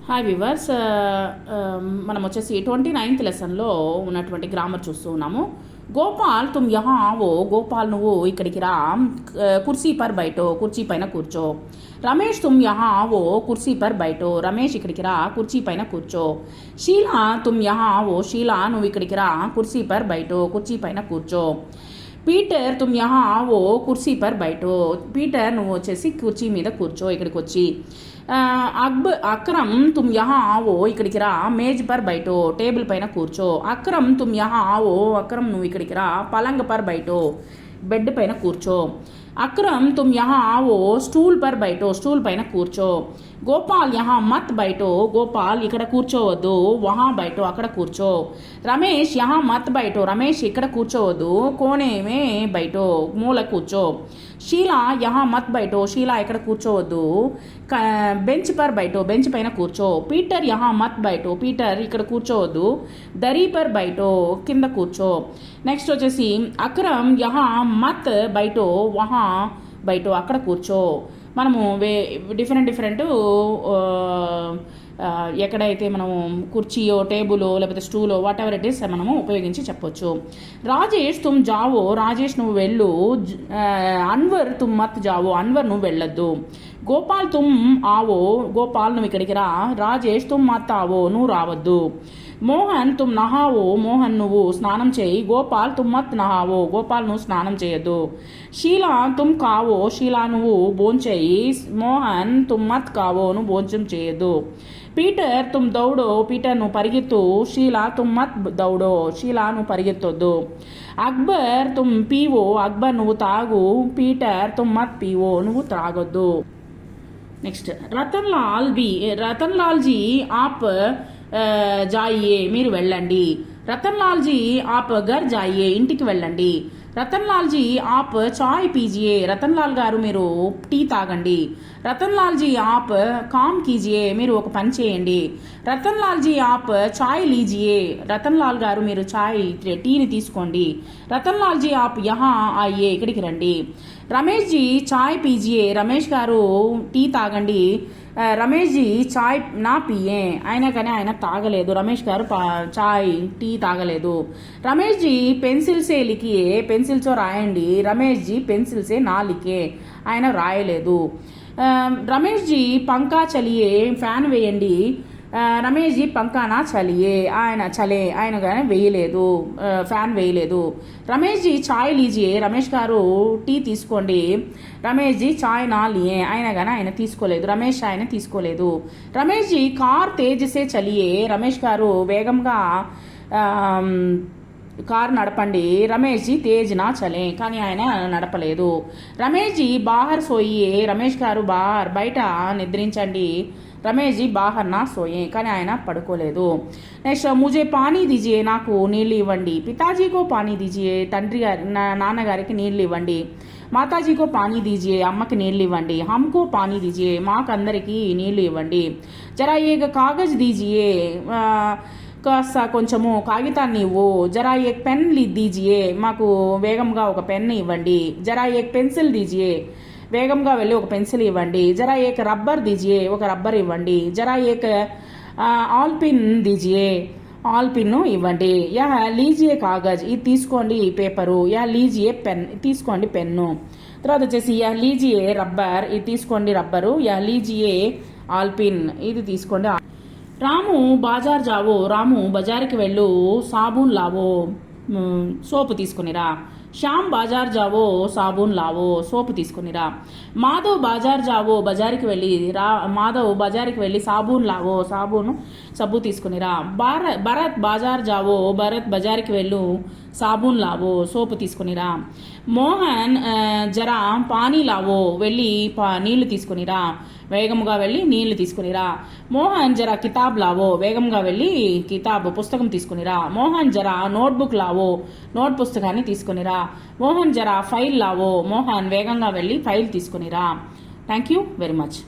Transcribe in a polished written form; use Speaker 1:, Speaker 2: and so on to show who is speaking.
Speaker 1: Hi viewers, మనం వచ్చేసి 29th లెసన్లో ఉన్నటువంటి గ్రామర్ చూస్తూ ఉన్నాము. గోపాల్ తుమ్ యహా ఆవో, గోపాల్ నువ్వు ఇక్కడికి రా, కుర్సీ పర్ బైటో, కుర్చీ పైన కూర్చో. రమేష్ తుమ్ యహా ఆవో, కుర్సీ పర్ బైటో, రమేష్ ఇక్కడికి రా, కుర్చీ పైన కూర్చో. షీలా తుమ్ యహా ఆవో, షీలా నువ్వు ఇక్కడికి రా, కుర్సీ పర్ బైటో, కుర్చీ పైన కూర్చో. పీటర్ తుమ్ యహా ఆవో, కుర్సీ పర్ బైటో, పీటర్ నువ్వు వచ్చేసి కుర్చీ మీద కూర్చో, ఇక్కడికి వచ్చి. అక్రమ్ తుమ్ యహా ఆవో, ఇక్కడికి రా, మేజ్ పర్ బైటో, టేబుల్ పైన కూర్చో. అక్రమ్ తుమ్ యహా ఆవో, అక్రమ్ నువ్వు ఇక్కడికి రా, పలంగ పర్ బైటో, బెడ్ పైన కూర్చో. అక్రమ్ తుమ్ యహా ఆవో, స్టూల్ పర్ బైటో, స్టూల్ పైన కూర్చో. గోపాల్ యహా మత్ బైటో, గోపాల్ ఇక్కడ కూర్చోవద్దు, వహా బైటో, అక్కడ కూర్చో. రమేష్ యహా మత్ బైటో, రమేష్ ఇక్కడ కూర్చోవద్దు, కోనేమే బైటో, మూల కూర్చో. షీలా యహా మత్ బైటో, షీలా ఇక్కడ కూర్చోవద్దు, బెంచ్ పర్ బైటో, బెంచ్ పైన కూర్చో. పీటర్ యహా మత్ బైటో, పీటర్ ఇక్కడ కూర్చోవద్దు, దరీ పర్ బైటో, కింద కూర్చో. నెక్స్ట్ వచ్చేసి అక్రమ్ యహా మత్ బైటో, వహా బైటో, అక్కడ కూర్చో. మనము డిఫరెంట్ ఎక్కడైతే మనము కుర్చీయో టేబులో లేకపోతే స్టూలో వాట్ ఎవర్ ఇట్ ఈస్ మనము ఉపయోగించి చెప్పొచ్చు. రాజేష్ తుమ్ జావో, రాజేష్ నువ్వు వెళ్ళు. అన్వర్ తుమ్ మత్ జావో, అన్వర్ నువ్వు వెళ్ళొద్దు. గోపాల్ తుమ్ ఆవో, గోపాల్ నువ్వు ఇక్కడికి రా. రాజేష్ తుమ్ మత్ ఆవో, నువ్వు రావద్దు. మోహన్ తుమ్ నహావో, మోహన్ నువ్వు స్నానం చేయి. గోపాల్ తుమ్ మత్ నహావో, గోపాల్ నువ్వు స్నానం చేయొద్దు. షీలా తుమ్ కావో, షీలా నువ్వు భోంచేయి. మోహన్ తుమ్ మత్ కావో, నువ్వు భోజనం చేయొద్దు. పీటర్ తుమ్ దౌడో, పీటర్ నువ్వు పరిగెత్తు. షీలా తుమ్ మత్ దౌడో, షీలా నువ్వు పరిగెత్తొద్దు. అక్బర్ తుమ్ పీవో, అక్బర్ నువ్వు తాగు. పీటర్ తుమ్ మత్ పీవో, నువ్వు త్రాగొద్దు. నెక్స్ట్ రతన్ లాల్ జీ ఆప్ జాయియే, మీరు వెళ్ళండి. రతన్ లాల్ జీ ఆప్ గర్ జాయియే, ఇంటికి వెళ్ళండి. రతన్ లాల్ జీ ఆప్ చాయ్ పీజియే, రతన్ లాల్ గారు మీరు టీ తాగండి. రతన్ లాల్ జీ ఆప్ కామ్ కీజియే, మీరు ఒక పని చేయండి. రతన్ లాల్ జీ ఆప్ చాయ్ లీజియే, రతన్ లాల్ గారు మీరు టీని తీసుకోండి. రతన్ లాల్ జీ ఆప్ యహా ఆయియే, ఇక్కడికి రండి. రమేష్ జీ చాయ్ పీజియే, రమేష్ గారు టీ తాగండి. రమేష్ జీ చాయ్ నా పియే, అయినా కానీ ఆయన తాగలేదు. రమేష్ గారు టీ తాగలేదు. రమేష్ జీ పెన్సిల్సే లిఖియే, పెన్సిల్తో రాయండి. రమేష్ జీ పెన్సిల్సే నా లిఖే, ఆయన రాయలేదు. రమేష్ జీ పంకా చలియే, ఫ్యాన్ వేయండి. రమేష్ జీ పంకానా చలియే, ఆయన కానీ వేయలేదు, ఫ్యాన్ వేయలేదు. రమేష్ జీ చాయ్ లీజియే, రమేష్ గారు టీ తీసుకోండి. రమేష్ జీ చాయ్ నా లియే, ఆయన తీసుకోలేదు. ఆయన తీసుకోలేదు. రమేష్ జీ కార్ తేజసే చలియే, రమేష్ గారు వేగంగా కారు నడపండి. రమేష్ జీ తేజ్ నా చలే, కానీ ఆయన నడపలేదు. రమేష్ జీ బాహర్ సోయియే, రమేష్ గారు బయట నిద్రించండి. రమేష్ జీ బాహర్ నా సోయే, కానీ ఆయన పడుకోలేదు. నెక్స్ట్ ముజే పానీ దీజియే, నాకు నీళ్ళు ఇవ్వండి. పితాజీకో పానీ దీజియే, నాన్నగారికి నీళ్ళు ఇవ్వండి. మాతాజీకో పానీ దీజియే, అమ్మకి నీళ్ళు ఇవ్వండి. హమ్కో పానీ దీజియే, మాకందరికి నీళ్ళు ఇవ్వండి. జరా ఏక కాగజ్ దీజియే, కాస్త కొంచెము కాగితాన్ని ఇవ్వు. జరా ఏక్ పెన్ దీజియే, మాకు వేగంగా ఒక పెన్ ఇవ్వండి. జరా ఏక్ పెన్సిల్ దీజియే, వేగంగా వెళ్ళి ఒక పెన్సిల్ ఇవ్వండి. జరా ఏక్ రబ్బర్ దీజియే, ఒక రబ్బర్ ఇవ్వండి. జరా ఏక్ ఆల్ పిన్ దీజియే, ఆల్ పిన్ను ఇవ్వండి. యా లీజియే కాగజ్, ఇది తీసుకోండి పేపరు. యా లీజియే పెన్, తీసుకోండి పెన్ను. తర్వాత వచ్చేసి యా లీజియే రబ్బర్, ఇది తీసుకోండి రబ్బరు. యా లీజియే ఆల్ పిన్, ఇది తీసుకోండి. రాము బాజార్ జావో, రాము బజార్కి వెళ్ళు. సాబూన్ లావో, సోపు తీసుకునిరా. శ్యామ్ బాజార్ జావో, సాబూన్ లావో, సోపు తీసుకునిరా. మాధవ్ బాజార్ జావో, బజార్కి వెళ్ళి మాధవ్ బజార్కి వెళ్ళి సాబూన్ లావో, సబ్బు తీసుకునిరా. భరత్ బాజార్ జావో, భరత్ బజార్కి వెళ్ళు. సాబూన్ లావో, సోపు తీసుకునిరా. మోహన్ జరా పానీ లావో, వెళ్ళి నీళ్లు తీసుకునిరా. వేగముగా వెళ్ళి నీళ్లు తీసుకునిరా. మోహన్ జరా కితాబ్ లావో, వేగంగా వెళ్ళి పుస్తకం తీసుకునిరా. మోహన్ జరా నోట్బుక్ లావో, నోట్ పుస్తకాన్ని తీసుకునిరా. మోహన్ జరా ఫైల్ లావో, మోహన్ వేగంగా వెళ్ళి ఫైల్ తీసుకునిరా. Thank you very much.